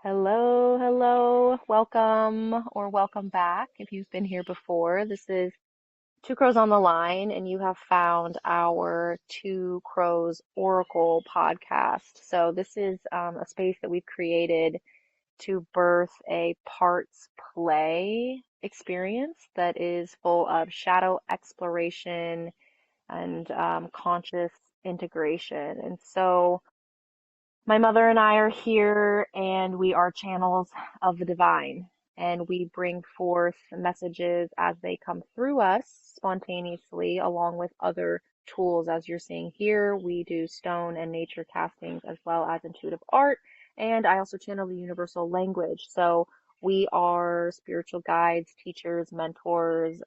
Hello, hello, welcome or welcome back if you've been here before. This is Two Crows on the Line, and you have found our Two Crows Oracle podcast. So, this is a space that we've created to birth a parts play experience that is full of shadow exploration and conscious integration. And so, my mother and I are here, and we are channels of the divine, and we bring forth messages as they come through us spontaneously, along with other tools. As you're seeing here, we do stone and nature castings as well as intuitive art, and I also channel the universal language. So we are spiritual guides, teachers, mentors,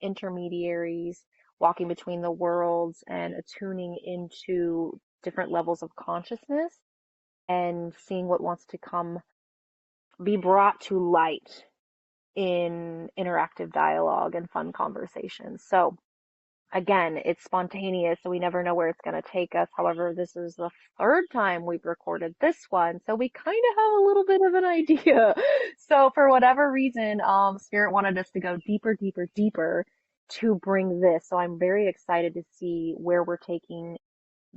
intermediaries, walking between the worlds and attuning into different levels of consciousness and seeing what wants to come be brought to light in interactive dialogue and fun conversations. So again, it's spontaneous, so we never know where it's going to take us. However, this is the third time we've recorded this one, so we kind of have a little bit of an idea. So for whatever reason, Spirit wanted us to go deeper, deeper, deeper to bring this. So I'm very excited to see where we're taking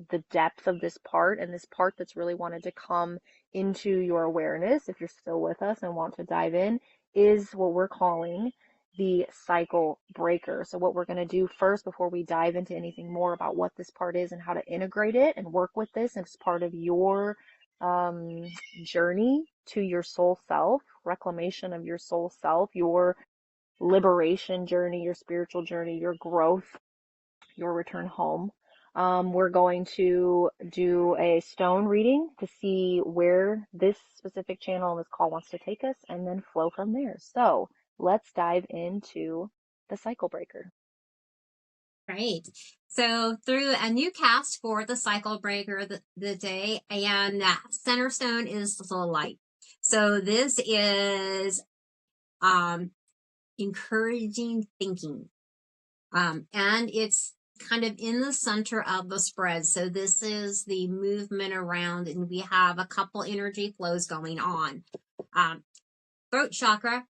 the depth of this part, and this part that's really wanted to come into your awareness, if you're still with us and want to dive in, is what we're calling the cycle breaker. So what we're going to do first, before we dive into anything more about what this part is and how to integrate it and work with this as part of your um, journey to your soul self, reclamation of your soul self, your liberation journey, your spiritual journey, your growth, your return home. We're going to do a stone reading to see where this specific channel and this call wants to take us, and then flow from there. So let's dive into the cycle breaker. Right. So through a new cast for the cycle breaker the day, and center stone is the light. So this is encouraging thinking. And it's kind of in the center of the spread. So this is the movement around, and we have a couple energy flows going on. Throat chakra,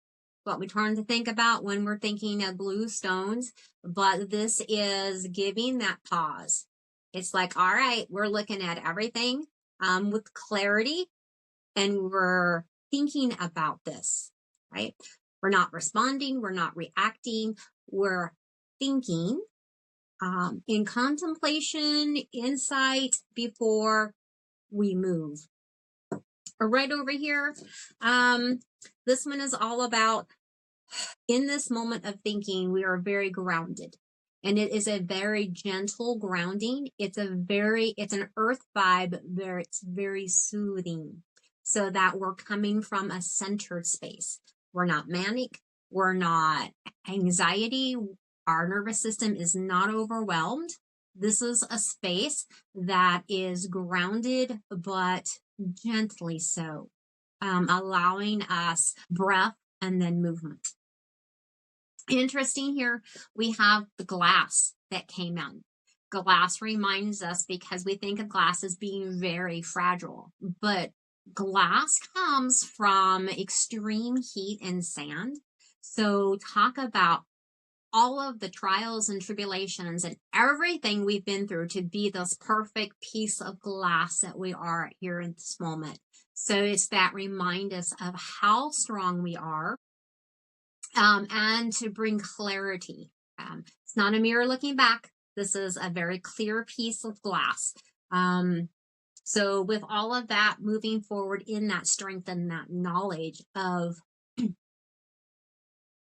what we turn to think about when we're thinking of blue stones, but this is giving that pause. It's like, all right, we're looking at everything with clarity, and we're thinking about this, right? We're not responding, we're not reacting, we're thinking in contemplation, insight before we move. Right over here, this one is all about, in this moment of thinking, we are very grounded, and it is a very gentle grounding. It's an earth vibe where it's very soothing, so that we're coming from a centered space. We're not manic, we're not anxiety, our nervous system is not overwhelmed. This is a space that is grounded, but gently so, allowing us breath and then movement. Interesting here, we have the glass that came in. Glass reminds us, because we think of glass as being very fragile, but glass comes from extreme heat and sand. So talk about all of the trials and tribulations and everything we've been through to be this perfect piece of glass that we are here in this moment. So it's that remind us of how strong we are, and to bring clarity. It's not a mirror looking back. This is a very clear piece of glass. So with all of that, moving forward in that strength and that knowledge of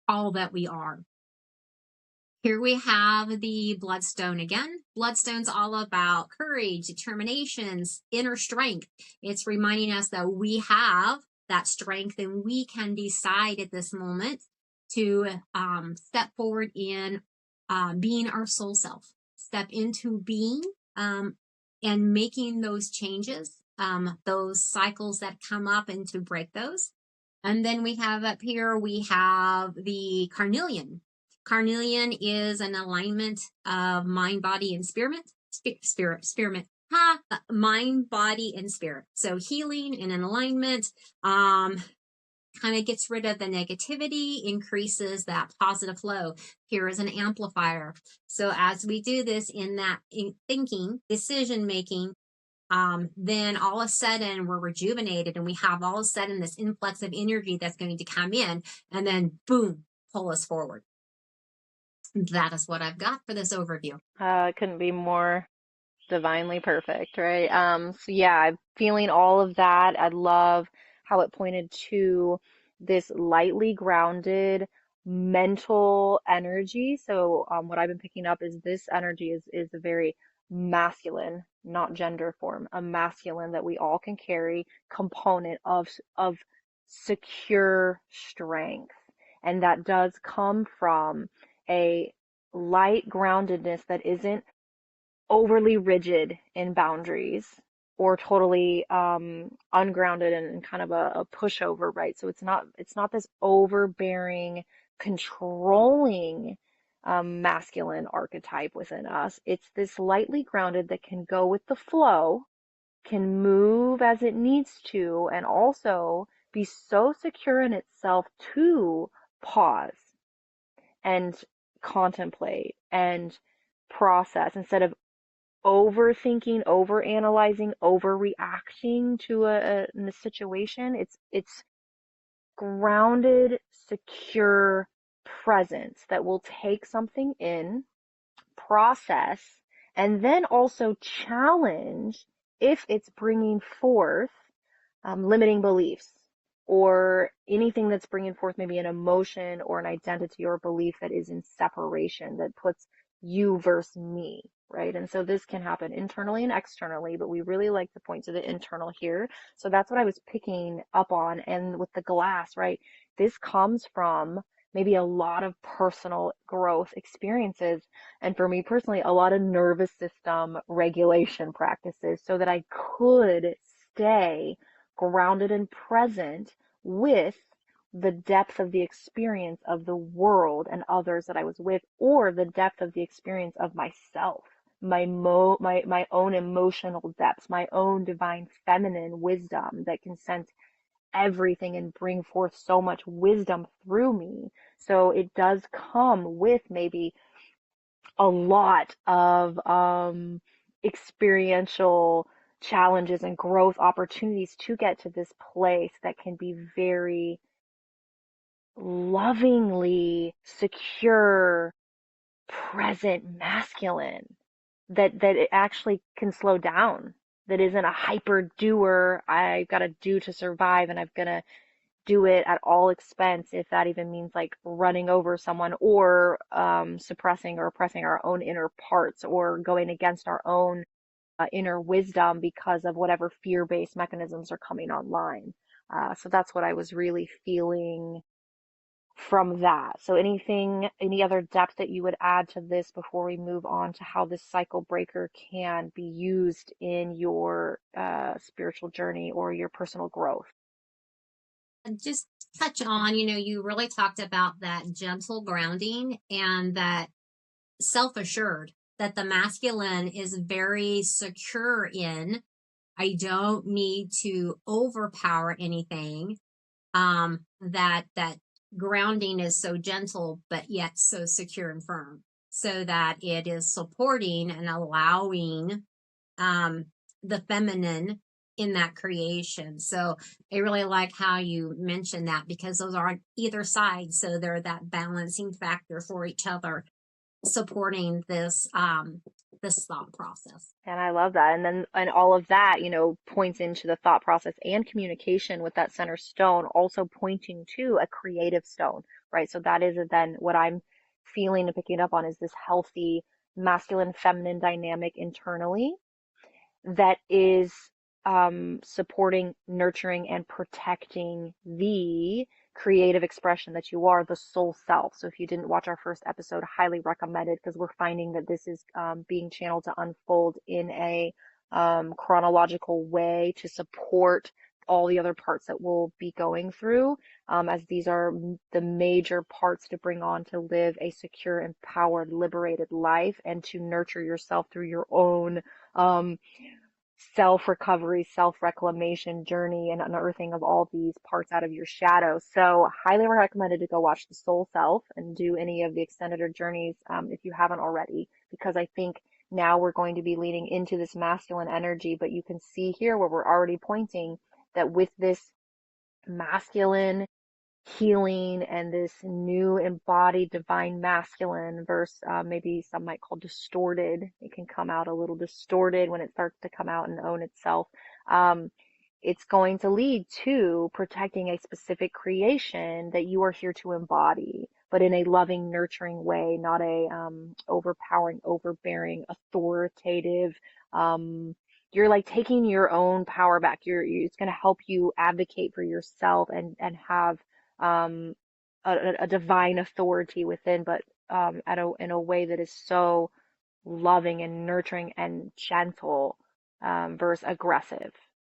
all that we are. Here we have the bloodstone again. Bloodstone's all about courage, determination, inner strength. It's reminding us that we have that strength, and we can decide at this moment to step forward in being our soul self, step into being and making those changes, those cycles that come up, and to break those. And then we have up here, we have the carnelian. Carnelian is an alignment of mind, body, and spirit. mind, body, and spirit. So healing and in alignment, um, kind of gets rid of the negativity, increases that positive flow. Here is an amplifier. So as we do this in thinking, decision making, then all of a sudden we're rejuvenated and we have all of a sudden this influx of energy that's going to come in and then boom, pull us forward. That is what I've got for this overview. It couldn't be more divinely perfect, right? So yeah, I'm feeling all of that. I love how it pointed to this lightly grounded mental energy. So what I've been picking up is this energy is a very masculine, not gender form, a masculine that we all can carry component of secure strength. And that does come from a light groundedness that isn't overly rigid in boundaries or totally ungrounded and kind of a pushover, right? So it's not this overbearing, controlling masculine archetype within us. It's this lightly grounded that can go with the flow, can move as it needs to, and also be so secure in itself to pause and contemplate and process instead of overthinking, overanalyzing, overreacting to a situation. It's grounded, secure presence that will take something in, process, and then also challenge if it's bringing forth limiting beliefs or anything that's bringing forth maybe an emotion or an identity or belief that is in separation, that puts you versus me, right? And so this can happen internally and externally, but we really like to point to the internal here. So that's what I was picking up on. And with the glass, right? This comes from maybe a lot of personal growth experiences. And for me personally, a lot of nervous system regulation practices so that I could stay grounded and present with the depth of the experience of the world and others that I was with, or the depth of the experience of myself, my own emotional depths, my own divine feminine wisdom that can sense everything and bring forth so much wisdom through me. So it does come with maybe a lot of experiential challenges and growth opportunities to get to this place that can be very lovingly secure, present, masculine, that it actually can slow down, that isn't a hyper doer. I've got to do to survive and I'm gonna do it at all expense, if that even means like running over someone or suppressing or oppressing our own inner parts or going against our own inner wisdom because of whatever fear-based mechanisms are coming online. So that's what I was really feeling from that. So any other depth that you would add to this before we move on to how this cycle breaker can be used in your spiritual journey or your personal growth? And just touch on, you really talked about that gentle grounding and that self assured, that the masculine is very secure in. I don't need to overpower anything. That grounding is so gentle, but yet so secure and firm, so that it is supporting and allowing um, the feminine in that creation. So I really like how you mentioned that, because those are on either side. So they're that balancing factor for each other, supporting this thought process. And I love that. And all of that, points into the thought process and communication with that center stone, also pointing to a creative stone, right? So that is then what I'm feeling and picking up on is this healthy masculine feminine dynamic internally that is supporting, nurturing, and protecting the creative expression that you are, the soul self. So if you didn't watch our first episode, highly recommended, because we're finding that this is being channeled to unfold in a chronological way to support all the other parts that we'll be going through, as these are the major parts to bring on to live a secure, empowered, liberated life and to nurture yourself through your own self-recovery, self-reclamation journey and unearthing of all these parts out of your shadow. So highly recommended to go watch The Soul Self and do any of the extended journeys if you haven't already, because I think now we're going to be leaning into this masculine energy, but you can see here where we're already pointing that with this masculine healing and this new embodied divine masculine versus maybe some might call distorted. It can come out a little distorted when it starts to come out and own itself. Um, it's going to lead to protecting a specific creation that you are here to embody, but in a loving, nurturing way, not a overpowering, overbearing, authoritative. Um, you're like taking your own power back. It's going to help you advocate for yourself and have um, a divine authority within, but in a way that is so loving and nurturing and gentle versus aggressive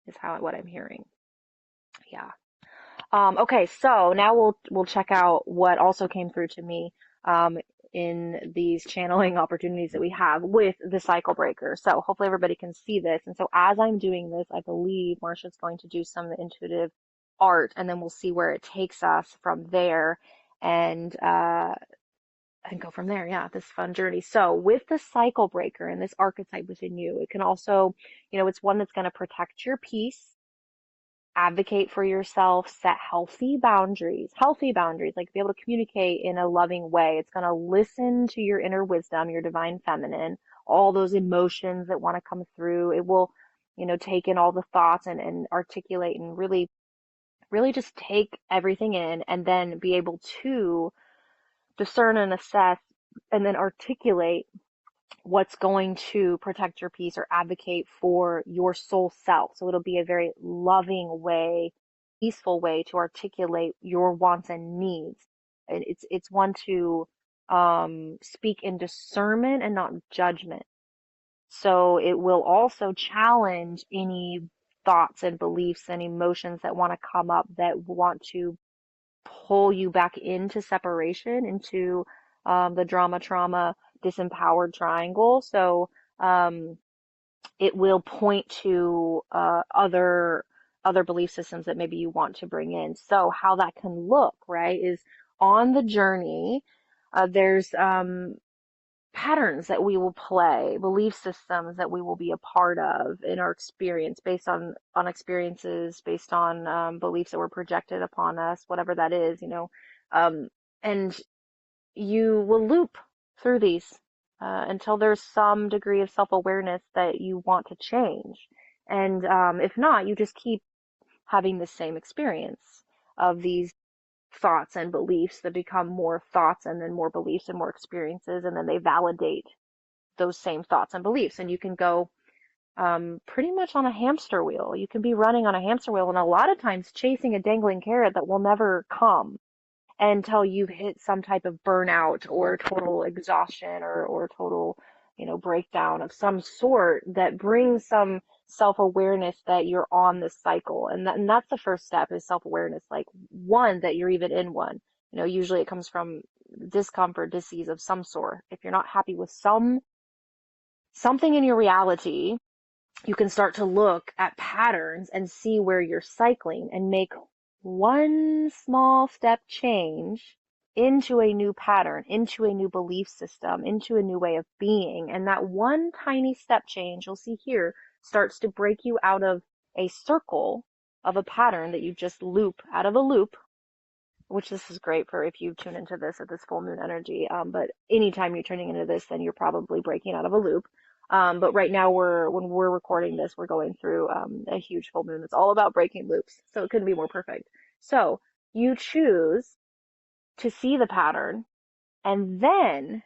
is what I'm hearing. Yeah. Okay, so now we'll check out what also came through to me in these channeling opportunities that we have with the cycle breaker. So hopefully everybody can see this. And so as I'm doing this, I believe Marsha's going to do some intuitive art, and then we'll see where it takes us from there and go from there. Yeah, this fun journey. So with the cycle breaker and this archetype within you, it can also, it's one that's going to protect your peace, advocate for yourself, set healthy boundaries, like be able to communicate in a loving way. It's going to listen to your inner wisdom, your divine feminine, all those emotions that want to come through. It will, take in all the thoughts and articulate and really, really just take everything in and then be able to discern and assess and then articulate what's going to protect your peace or advocate for your soul self. So it'll be a very loving way, peaceful way to articulate your wants and needs. And it's one to speak in discernment and not judgment. So it will also challenge any thoughts and beliefs and emotions that want to come up that want to pull you back into separation, into the drama, trauma, disempowered triangle. So it will point to other belief systems that maybe you want to bring in. So how that can look, right, is on the journey. There's patterns that we will play, belief systems that we will be a part of in our experience, based on experiences, based on beliefs that were projected upon us, whatever that is, and you will loop through these until there's some degree of self-awareness that you want to change. And if not, you just keep having the same experience of these thoughts and beliefs that become more thoughts and then more beliefs and more experiences, and then they validate those same thoughts and beliefs. And you can go pretty much on a hamster wheel. You can be running on a hamster wheel and a lot of times chasing a dangling carrot that will never come until you've hit some type of burnout or total exhaustion or total, breakdown of some sort that brings some self-awareness that you're on this cycle. And that's the first step, is self-awareness. Like, one, that you're even in one. Usually it comes from discomfort, disease of some sort. If you're not happy with something in your reality, you can start to look at patterns and see where you're cycling and make one small step change into a new pattern, into a new belief system, into a new way of being. And that one tiny step change, you'll see here, starts to break you out of a circle of a pattern that you just loop out of a loop, which this is great for if you tune into this at this full moon energy. But anytime you're tuning into this, then you're probably breaking out of a loop. But right now when we're recording this, we're going through a huge full moon that's all about breaking loops. So it couldn't be more perfect. So you choose to see the pattern, and then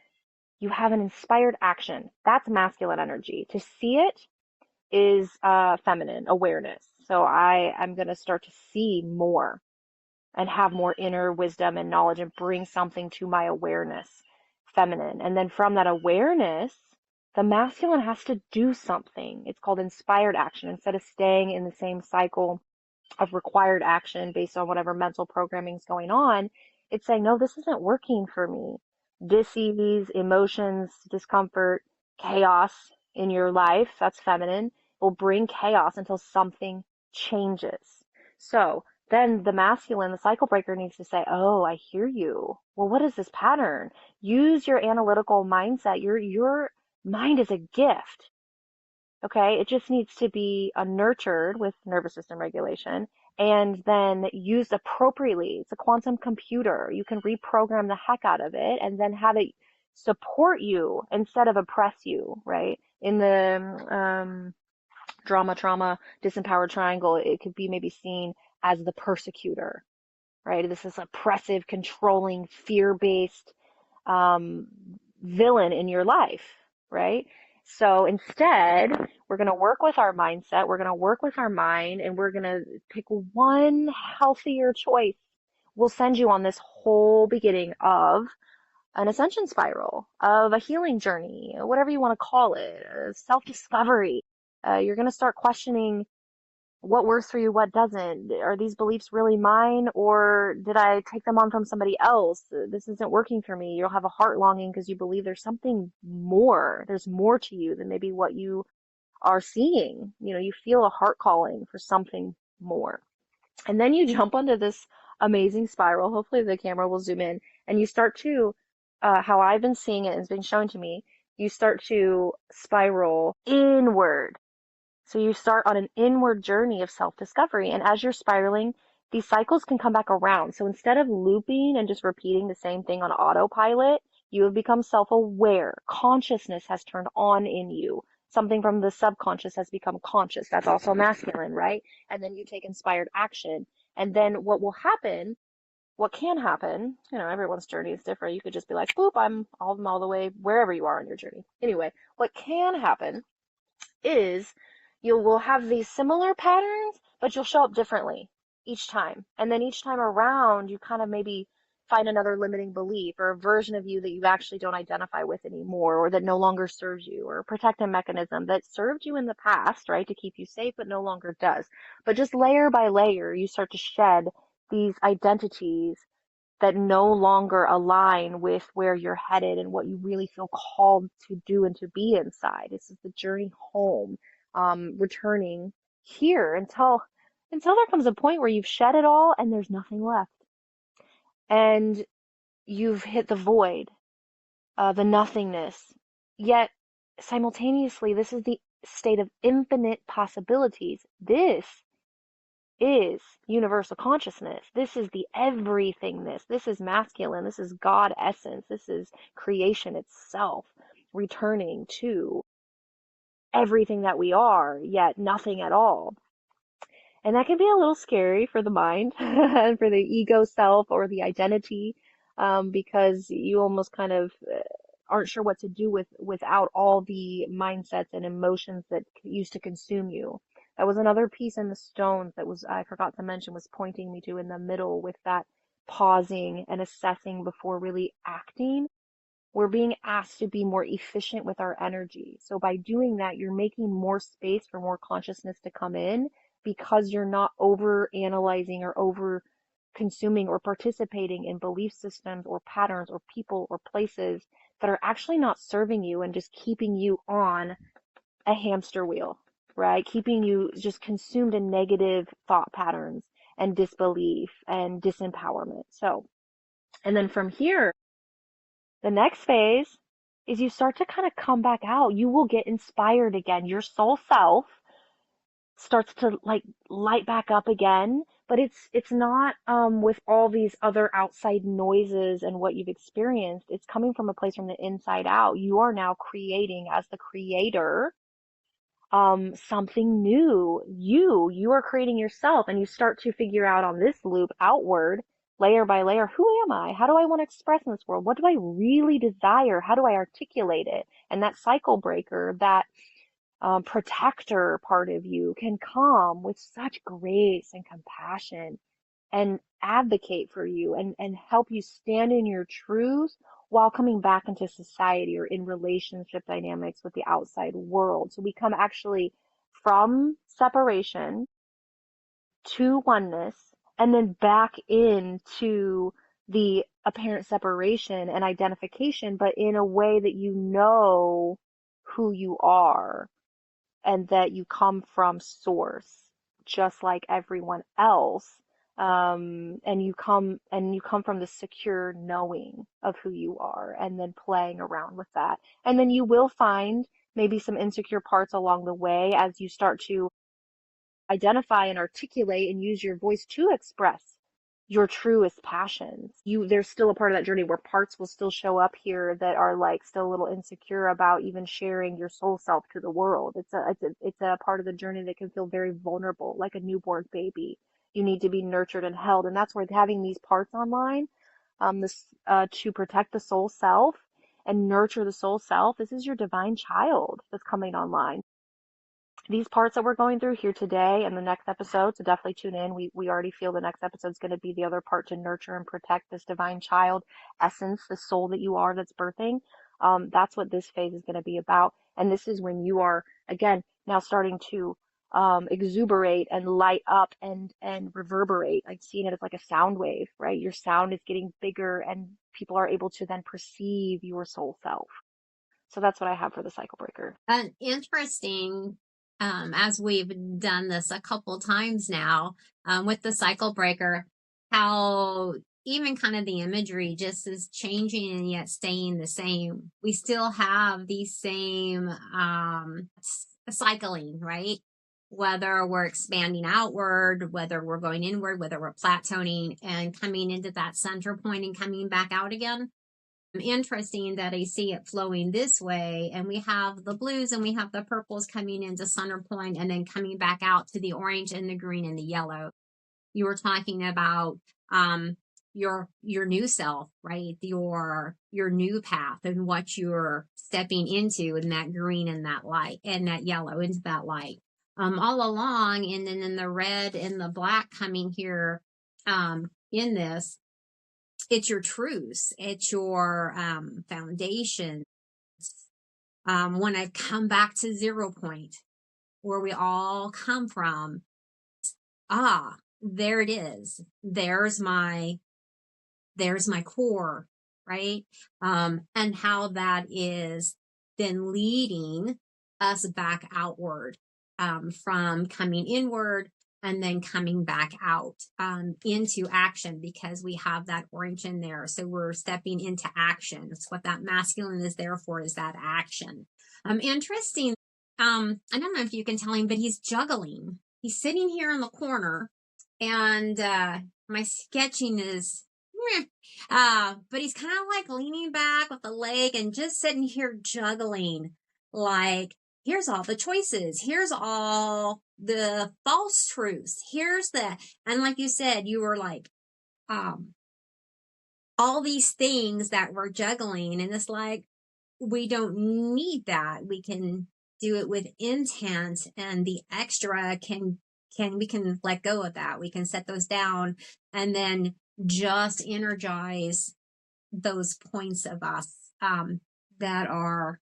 you have an inspired action. That's masculine energy. To see it is feminine awareness. So I'm going to start to see more and have more inner wisdom and knowledge and bring something to my awareness, feminine. And then from that awareness, the masculine has to do something. It's called inspired action. Instead of staying in the same cycle of required action based on whatever mental programming is going on, it's saying, no, this isn't working for me. Dis-ease, emotions, discomfort, chaos in your life, that's feminine. will bring chaos until something changes. So then the masculine, the cycle breaker needs to say, oh, I hear you. Well, what is this pattern? Use your analytical mindset. Your mind is a gift. Okay. It just needs to be nurtured with nervous system regulation and then used appropriately. It's a quantum computer. You can reprogram the heck out of it and then have it support you instead of oppress you, right? In the drama, trauma, disempowered triangle, it could be maybe seen as the persecutor, right? This is oppressive, controlling, fear-based um, villain in your life, right? So instead, we're going to work with our mindset, we're going to work with our mind, and we're going to pick one healthier choice. We'll send you on this whole beginning of an ascension spiral, of a healing journey, whatever you want to call it, self-discovery. You're going to start questioning what works for you, what doesn't. Are these beliefs really mine, or did I take them on from somebody else? This isn't working for me. You'll have a heart longing because you believe there's something more. There's more to you than maybe what you are seeing. You know, you feel a heart calling for something more. And then you jump onto this amazing spiral. Hopefully the camera will zoom in and you start to, how I've been seeing it and it's been shown to me, you start to spiral inward. So you start on an inward journey of self-discovery. And as you're spiraling, these cycles can come back around. So instead of looping and just repeating the same thing on autopilot, you have become self-aware. Consciousness has turned on in you. Something from the subconscious has become conscious. That's also masculine, right? And then you take inspired action. And then what will happen, what can happen, you know, everyone's journey is different. You could just be like, boop, I'm all the way wherever you are on your journey. Anyway, what can happen is you will have these similar patterns, but you'll show up differently each time. And then each time around, you kind of maybe find another limiting belief or a version of you that you actually don't identify with anymore or that no longer serves you, or a protective mechanism that served you in the past, right, to keep you safe, but no longer does. But just layer by layer, you start to shed these identities that no longer align with where you're headed and what you really feel called to do and to be inside. This is the journey home, returning here until there comes a point where you've shed it all and there's nothing left. And you've hit the void, the nothingness. Yet simultaneously, this is the state of infinite possibilities. This is universal consciousness. This is the everythingness. This is masculine. This is God essence. This is creation itself returning to everything that we are, yet nothing at all. And that can be a little scary for the mind and for the ego self or the identity, because you almost kind of aren't sure what to do without all the mindsets and emotions that used to consume you. That was another piece in the stones that was I forgot to mention was pointing me to in the middle with that pausing and assessing before really acting. We're being asked to be more efficient with our energy. So by doing that, you're making more space for more consciousness to come in because you're not over analyzing or over consuming or participating in belief systems or patterns or people or places that are actually not serving you and just keeping you on a hamster wheel, right? Keeping you just consumed in negative thought patterns and disbelief and disempowerment. So, and then from here, the next phase is you start to kind of come back out. You will get inspired again. Your soul self starts to like light back up again, but it's not with all these other outside noises and what you've experienced. It's coming from a place from the inside out. You are now creating as the creator something new. You are creating yourself, and you start to figure out on this loop outward, layer by layer, who am I? How do I want to express in this world? What do I really desire? How do I articulate it? And that cycle breaker, that protector part of you can come with such grace and compassion and advocate for you and help you stand in your truth while coming back into society or in relationship dynamics with the outside world. So we come actually from separation to oneness and then back into the apparent separation and identification, but in a way that you know who you are and that you come from source just like everyone else. And you come from the secure knowing of who you are, and then playing around with that. And then you will find maybe some insecure parts along the way as you start to identify and articulate and use your voice to express your truest passions. There's still a part of that journey where parts will still show up here that are like still a little insecure about even sharing your soul self to the world. It's a part of the journey that can feel very vulnerable, like a newborn baby. You need to be nurtured and held, and that's where having these parts online, this to protect the soul self and nurture the soul self. This is your divine child that's coming online. These parts that we're going through here today and the next episode, so definitely tune in. We already feel the next episode is going to be the other part to nurture and protect this divine child essence, the soul that you are that's birthing. That's what this phase is going to be about. And this is when you are, again, now starting to exuberate and light up and reverberate, like seeing it as like a sound wave, right? Your sound is getting bigger and people are able to then perceive your soul self. So that's what I have for the cycle breaker. And interesting, as we've done this a couple times now, with the cycle breaker, how even kind of the imagery just is changing and yet staying the same. We still have the same cycling, right? Whether we're expanding outward, whether we're going inward, whether we're plateauing and coming into that center point and coming back out again. Interesting that I see it flowing this way, and we have the blues and we have the purples coming into center point and then coming back out to the orange and the green and the yellow. You were talking about your new self, right? Your new path and what you're stepping into in that green and that light and that yellow into that light. All along, and then in the red and the black coming here in this, it's your truths, it's your foundation. When I've come back to 0 point, where we all come from, there it is. There's my core, right? And how that is then leading us back outward, from coming inward and then coming back out into action, because we have that orange in there. So we're stepping into action. That's what that masculine is there for, is that action. Interesting. I don't know if you can tell him, but he's juggling. He's sitting here in the corner, and my sketching is but he's kind of like leaning back with the leg and just sitting here juggling. Like, here's all the choices. Here's all the false truths. And like you said, you were like, all these things that we're juggling. And it's like, we don't need that. We can do it with intent, and the extra we can let go of that. We can set those down and then just energize those points of us that are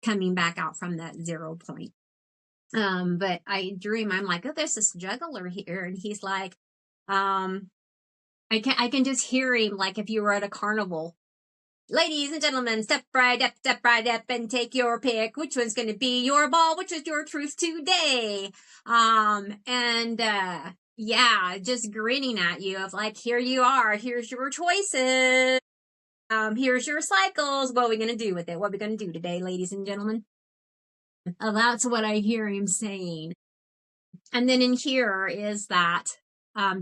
coming back out from that 0 point. But I dream, I'm like, oh, there's this juggler here, and he's like, I can just hear him, like if you were at a carnival. Ladies and gentlemen, step right up and take your pick. Which one's going to be your ball? Which is your truth today? Yeah, just grinning at you of like, here you are. Here's your choices. Here's your cycles. What are we going to do with it? What are we going to do today, ladies and gentlemen? That's what I hear him saying. And then in here is that,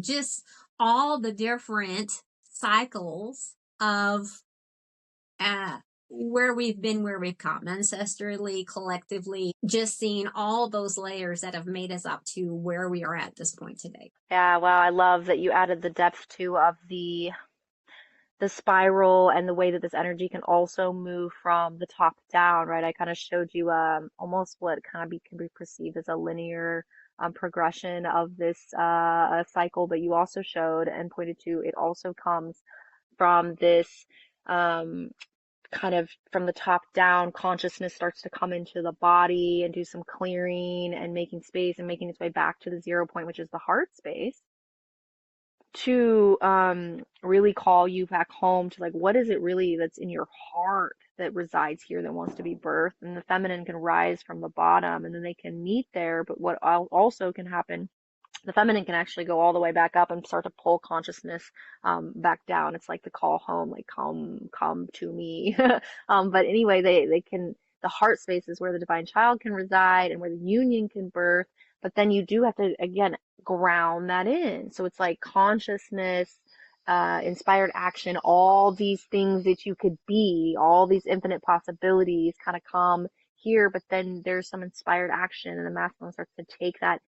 just all the different cycles of, where we've been, where we've come, ancestrally, collectively, just seeing all those layers that have made us up to where we are at this point today. Yeah, wow, I love that you added the depth too of the spiral and the way that this energy can also move from the top down, right? I kind of showed you almost what can be perceived as a linear progression of this cycle, but you also showed and pointed to it also comes from this kind of from the top down. Consciousness starts to come into the body and do some clearing and making space and making its way back to the 0 point, which is the heart space. to really call you back home to like what is it really that's in your heart that resides here that wants to be birthed. And the feminine can rise from the bottom and then they can meet there. But what also can happen, the feminine can actually go all the way back up and start to pull consciousness back down. It's like the call home, like come to me. But anyway, they can, the heart space is where the divine child can reside and where the union can birth. But then you do have to, again, ground that in. So it's like consciousness, inspired action, all these things that you could be, all these infinite possibilities kind of come here. But then there's some inspired action and the masculine starts to take that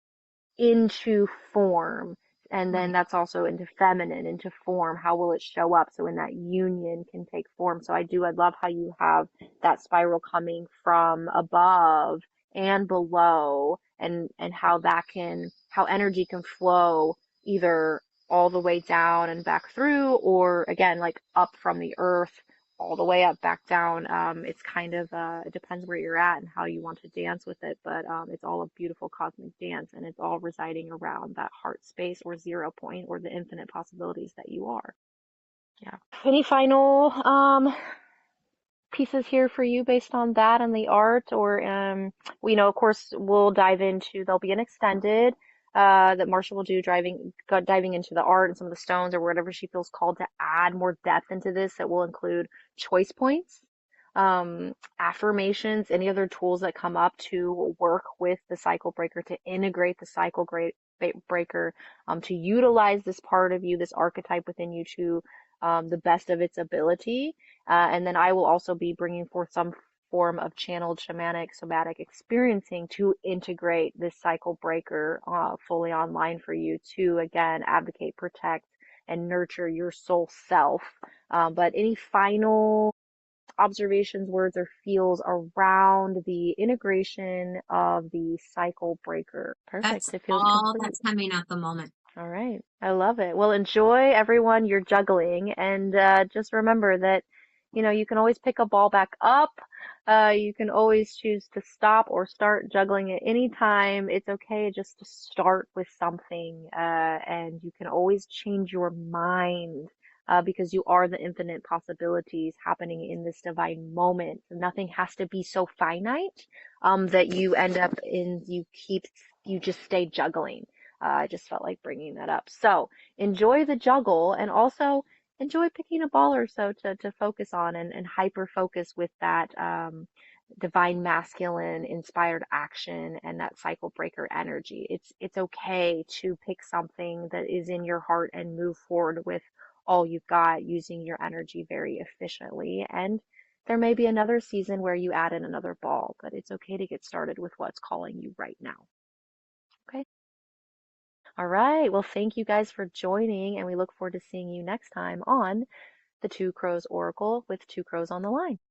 into form. And then Right. that's also into feminine, into form. How will it show up? So when that union can take form. So I love how you have that spiral coming from above and below and how that can, how energy can flow either all the way down and back through, or again, like up from the earth all the way up back down. It's kind of it depends where you're at and how you want to dance with it, but it's all a beautiful cosmic dance, and it's all residing around that heart space or 0 point or the infinite possibilities that you are. Yeah. Any final pieces here for you based on that and the art, or we know, of course, we'll dive into, there'll be an extended that Marsha will do, diving into the art and some of the stones or whatever she feels called to add more depth into this. That will include choice points, affirmations, any other tools that come up to work with the cycle breaker, to integrate the breaker, to utilize this part of you, this archetype within you to the best of its ability. And then I will also be bringing forth some form of channeled shamanic somatic experiencing to integrate this cycle breaker fully online for you to, again, advocate, protect, and nurture your soul self. But any final observations, words, or feels around the integration of the cycle breaker? That's Perfect. It feels all complete. that's coming at the moment. All right. I love it. Well, enjoy everyone your juggling, and just remember that, you can always pick a ball back up. You can always choose to stop or start juggling at any time. It's okay just to start with something, and you can always change your mind, because you are the infinite possibilities happening in this divine moment. Nothing has to be so finite, that you end up in, you just stay juggling. I just felt like bringing that up. So enjoy the juggle, and also enjoy picking a ball or so to focus on, and hyper focus with that divine masculine inspired action and that cycle breaker energy. It's okay to pick something that is in your heart and move forward with all you've got, using your energy very efficiently. And there may be another season where you add in another ball, but it's okay to get started with what's calling you right now. Okay. All right. Well, thank you guys for joining, and we look forward to seeing you next time on the Two Crows Oracle with Two Crows on the Line.